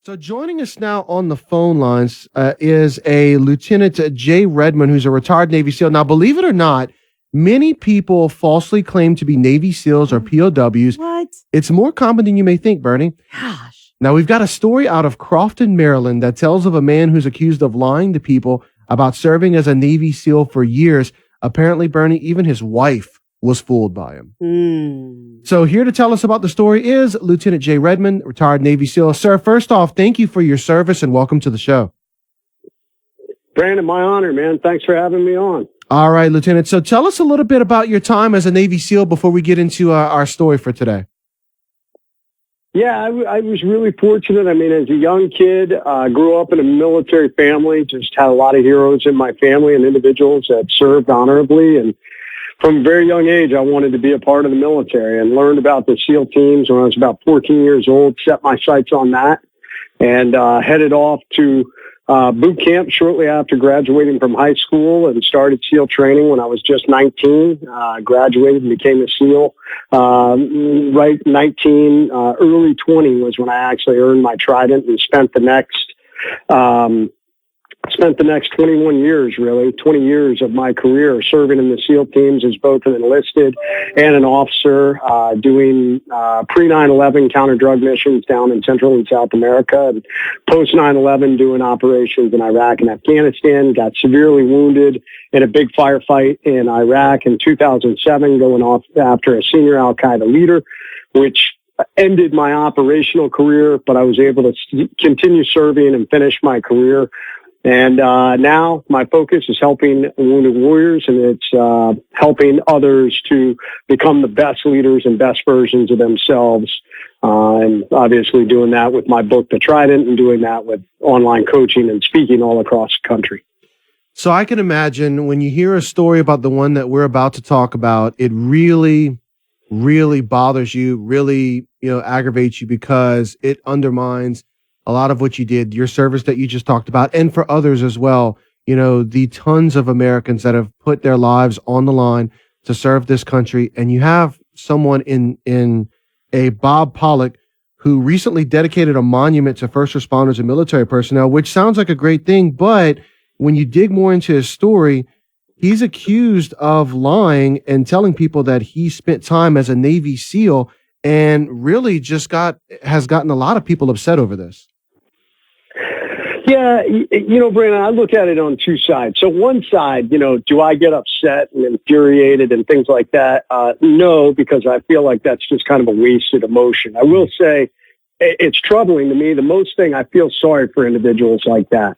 So joining us now on the phone lines is a Lieutenant Jay Redman, who's a retired Navy SEAL. Now, believe it or not, many people falsely claim to be Navy SEALs or POWs. What? It's more common than you may think, Bernie. Gosh. Now, we've got a story out of Crofton, Maryland that tells of a man who's accused of lying to people about serving as a Navy SEAL for years. Apparently, Bernie, even his wife was fooled by him. So here to tell us about the story is Lieutenant Jay Redman, retired Navy SEAL. Sir, first off, thank you for your service and welcome to the show. Brandon, my honor, man. Thanks for having me on. All right, Lieutenant. So tell us a little bit about your time as a Navy SEAL before we get into our story for today. Yeah, I was really fortunate. I mean, as a young kid, I grew up in a military family, just had a lot of heroes in my family and individuals that served honorably. And from a very young age, I wanted to be a part of the military and learned about the SEAL teams when I was about 14 years old, set my sights on that, and headed off to boot camp shortly after graduating from high school and started SEAL training when I was just 19. Graduated and became a SEAL. Right 19, early 20 was when I actually earned my trident and spent the next 21 years, really, 20 years of my career serving in the SEAL teams as both an enlisted and an officer, doing pre-9/11 counter-drug missions down in Central and South America, and post-9/11 doing operations in Iraq and Afghanistan. Got severely wounded in a big firefight in Iraq in 2007, going off after a senior al-Qaeda leader, which ended my operational career, but I was able to continue serving and finish my career. And now my focus is helping wounded warriors, and it's helping others to become the best leaders and best versions of themselves. And obviously doing that with my book, The Trident, and doing that with online coaching and speaking all across the country. So I can imagine when you hear a story about the one that we're about to talk about, it really, really bothers you, really, aggravates you because it undermines a lot of what you did, your service that you just talked about, and for others as well. The tons of Americans that have put their lives on the line to serve this country. And you have someone in a Bob Pollock who recently dedicated a monument to first responders and military personnel, which sounds like a great thing. But when you dig more into his story, he's accused of lying and telling people that he spent time as a Navy SEAL, and really has gotten a lot of people upset over this. Yeah, Brandon, I look at it on two sides. So one side, do I get upset and infuriated and things like that? No, because I feel like that's just kind of a wasted emotion. I will say it's troubling to me. The most thing, I feel sorry for individuals like that.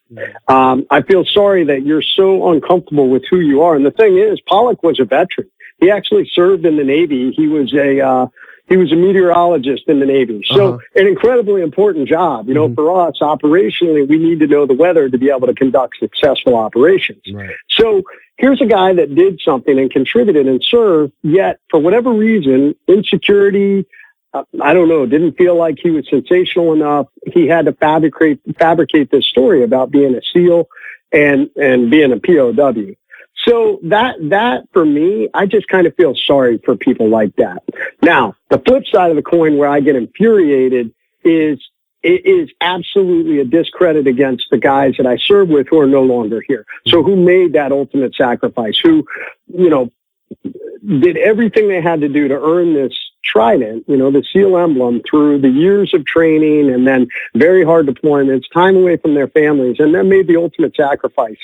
I feel sorry that you're so uncomfortable with who you are. And the thing is, Pollock was a veteran. He actually served in the Navy. He was a meteorologist in the Navy. So an incredibly important job. For us, operationally, we need to know the weather to be able to conduct successful operations. Right. So here's a guy that did something and contributed and served, yet for whatever reason, insecurity, I don't know, didn't feel like he was sensational enough. He had to fabricate this story about being a SEAL and being a POW. So that for me, I just kind of feel sorry for people like that. Now, the flip side of the coin where I get infuriated is it is absolutely a discredit against the guys that I serve with who are no longer here. So who made that ultimate sacrifice, who, did everything they had to do to earn this trident, the SEAL emblem, through the years of training and then very hard deployments, time away from their families, and then made the ultimate sacrifice.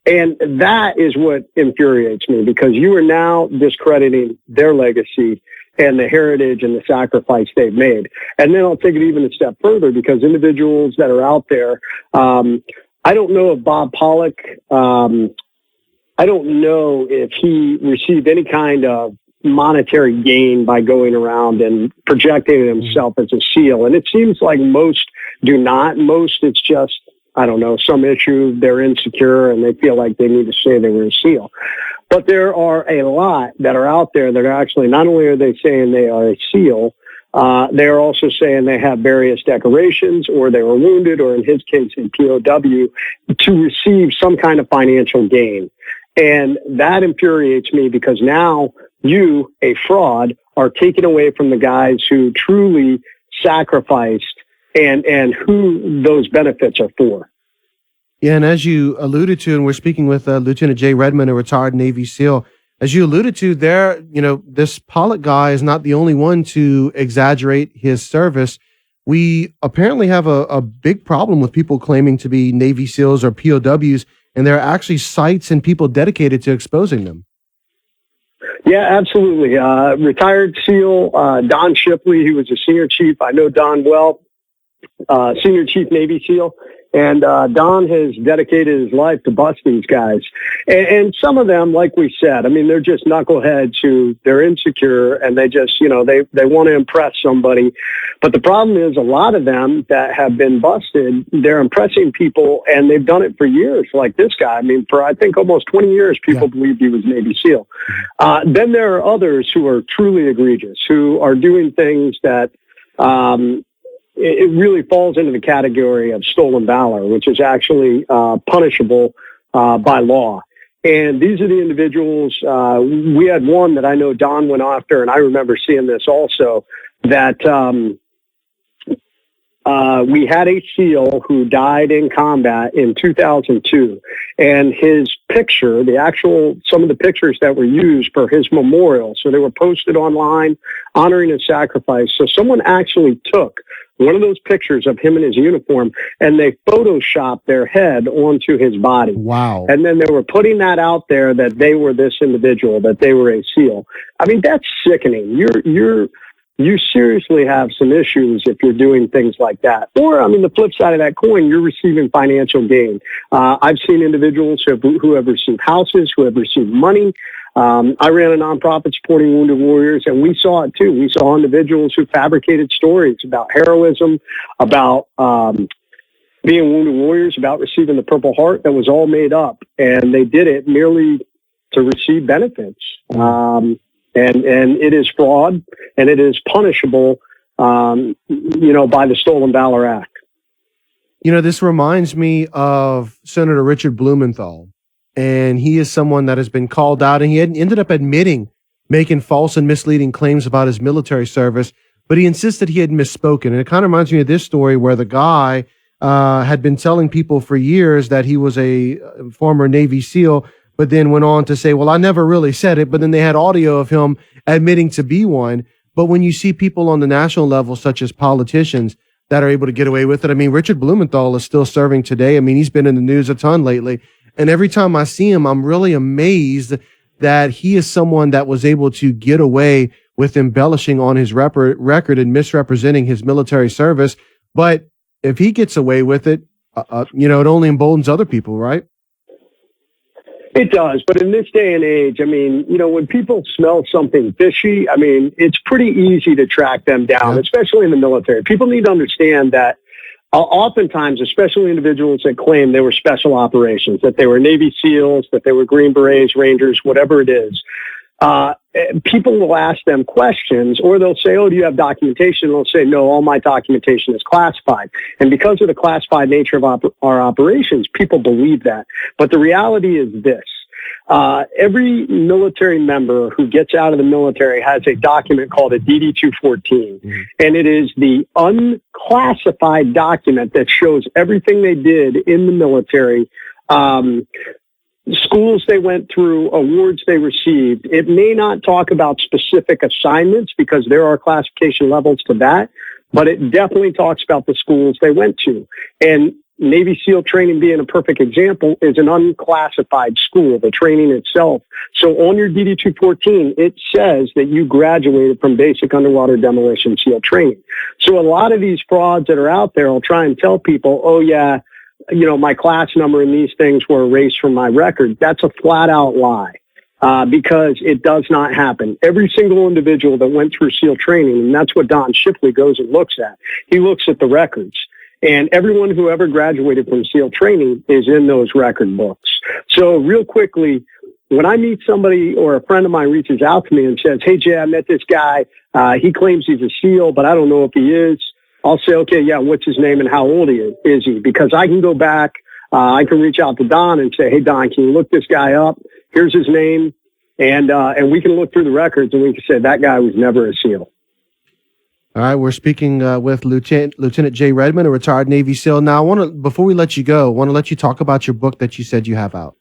And that is what infuriates me, because you are now discrediting their legacy and the heritage and the sacrifice they've made. And then I'll take it even a step further, because individuals that are out there, I don't know if Bob Pollock, I don't know if he received any kind of monetary gain by going around and projecting himself as a SEAL. And it seems like most do not. Most, it's just, I don't know, some issue, they're insecure and they feel like they need to say they were a SEAL. But there are a lot that are out there that are actually, not only are they saying they are a SEAL, they are also saying they have various decorations, or they were wounded, or in his case, in POW, to receive some kind of financial gain. And that infuriates me, because now you, a fraud, are taken away from the guys who truly sacrificed and who those benefits are for. Yeah, and as you alluded to, and we're speaking with Lieutenant Jay Redman, a retired Navy SEAL, as you alluded to there, this Pollock guy is not the only one to exaggerate his service. We apparently have a big problem with people claiming to be Navy SEALs or POWs, and there are actually sites and people dedicated to exposing them. Yeah, absolutely. Retired SEAL Don Shipley, who was a senior chief. I know Don well, senior chief Navy SEAL. And Don has dedicated his life to bust these guys. And some of them, like we said, I mean, they're just knuckleheads who they're insecure and they just, they want to impress somebody. But the problem is a lot of them that have been busted, they're impressing people and they've done it for years, like this guy. I mean, for I think almost 20 years, people believed he was Navy SEAL. Then there are others who are truly egregious, who are doing things that, it really falls into the category of stolen valor, which is actually punishable by law. And these are the individuals. We had one that I know Don went after, and I remember seeing this also, that we had a SEAL who died in combat in 2002, and his picture, some of the pictures that were used for his memorial, so they were posted online honoring his sacrifice. So someone actually took one of those pictures of him in his uniform, and they photoshopped their head onto his body. Wow. And then they were putting that out there that they were this individual, that they were a SEAL. I mean, that's sickening. You seriously have some issues if you're doing things like that. Or, I mean, the flip side of that coin, you're receiving financial gain. I've seen individuals who have received houses, who have received money. I ran a nonprofit supporting wounded warriors, and we saw it too. We saw individuals who fabricated stories about heroism, about being wounded warriors, about receiving the Purple Heart that was all made up, and they did it merely to receive benefits. And it is fraud, and it is punishable, by the Stolen Valor Act. This reminds me of Senator Richard Blumenthal. And he is someone that has been called out, and he had ended up admitting making false and misleading claims about his military service, but he insisted he had misspoken. And it kind of reminds me of this story where the guy had been telling people for years that he was a former Navy SEAL, but then went on to say, well, I never really said it, but then they had audio of him admitting to be one. But when you see people on the national level, such as politicians, that are able to get away with it, I mean, Richard Blumenthal is still serving today. I mean, he's been in the news a ton lately. And every time I see him, I'm really amazed that he is someone that was able to get away with embellishing on his record and misrepresenting his military service. But if he gets away with it, it only emboldens other people, right? It does. But in this day and age, I mean, when people smell something fishy, I mean, it's pretty easy to track them down, especially in the military. People need to understand that oftentimes, especially individuals that claim they were special operations, that they were Navy SEALs, that they were Green Berets, Rangers, whatever it is, people will ask them questions, or they'll say, oh, do you have documentation? And they'll say, no, all my documentation is classified. And because of the classified nature of our operations, people believe that. But the reality is this. Every military member who gets out of the military has a document called a DD-214, and it is the unclassified document that shows everything they did in the military, schools they went through, awards they received. It may not talk about specific assignments because there are classification levels to that, but it definitely talks about the schools they went to. And Navy SEAL training, being a perfect example, is an unclassified school, the training itself. So on your DD-214, it says that you graduated from basic underwater demolition SEAL training. So a lot of these frauds that are out there will try and tell people, oh, yeah, my class number and these things were erased from my record. That's a flat out lie. Because it does not happen. Every single individual that went through SEAL training, and that's what Don Shipley goes and looks at. He looks at the records. And everyone who ever graduated from SEAL training is in those record books. So real quickly, when I meet somebody or a friend of mine reaches out to me and says, hey, Jay, I met this guy. He claims he's a SEAL, but I don't know if he is. I'll say, okay, yeah, what's his name and how old is he? Because I can go back. I can reach out to Don and say, hey, Don, can you look this guy up? Here's his name. And we can look through the records and we can say that guy was never a SEAL. All right, we're speaking with Lieutenant Jay Redman, a retired Navy SEAL. Now, before we let you go, I want to let you talk about your book that you said you have out.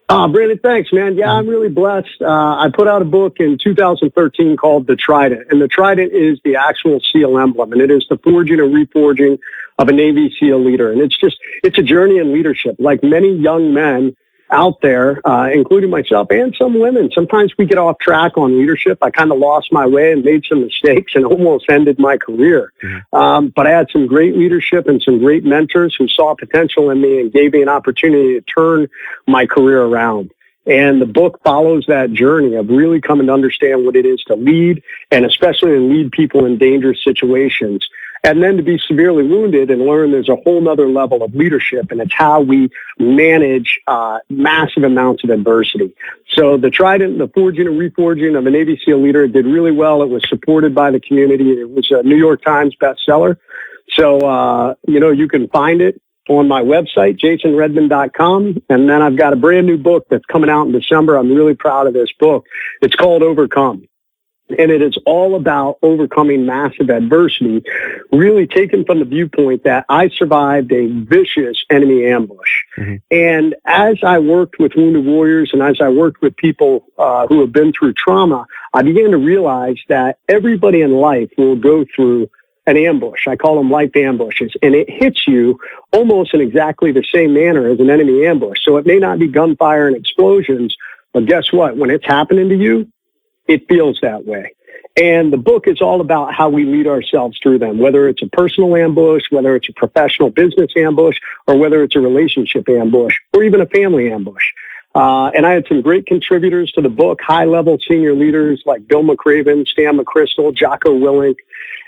Brandon, thanks, man. Yeah, I'm really blessed. I put out a book in 2013 called The Trident, and the Trident is the actual SEAL emblem, and it is the forging and reforging of a Navy SEAL leader. And it's a journey in leadership. Like many young men out there, including myself and some women, sometimes we get off track on leadership. I kind of lost my way and made some mistakes and almost ended my career. But I had some great leadership and some great mentors who saw potential in me and gave me an opportunity to turn my career around. And the book follows that journey of really coming to understand what it is to lead, and especially to lead people in dangerous situations. And then to be severely wounded and learn there's a whole nother level of leadership, and it's how we manage massive amounts of adversity. So the Trident, the forging and reforging of a Navy SEAL leader, did really well. It was supported by the community. It was a New York Times bestseller. So, you can find it on my website, jasonredman.com. And then I've got a brand new book that's coming out in December. I'm really proud of this book. It's called Overcome. And it is all about overcoming massive adversity, really taken from the viewpoint that I survived a vicious enemy ambush. And as I worked with wounded warriors and as I worked with people who have been through trauma, I began to realize that everybody in life will go through an ambush. I call them life ambushes. And it hits you almost in exactly the same manner as an enemy ambush. So it may not be gunfire and explosions, but guess what? When it's happening to you, it feels that way. And the book is all about how we lead ourselves through them, whether it's a personal ambush, whether it's a professional business ambush, or whether it's a relationship ambush, or even a family ambush. And I had some great contributors to the book, high-level senior leaders like Bill McCraven, Stan McChrystal, Jocko Willink,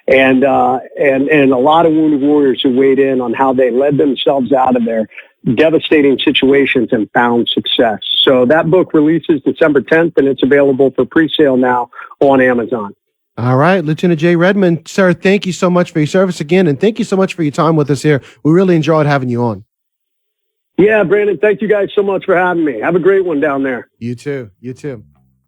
and a lot of wounded warriors who weighed in on how they led themselves out of their devastating situations and found success. So that book releases December 10th, and it's available for pre-sale now on Amazon. All right, Lieutenant Jay Redman, sir, thank you so much for your service again, and thank you so much for your time with us here. We really enjoyed having you on. Yeah, Brandon, thank you guys so much for having me. Have a great one down there. You too. You too.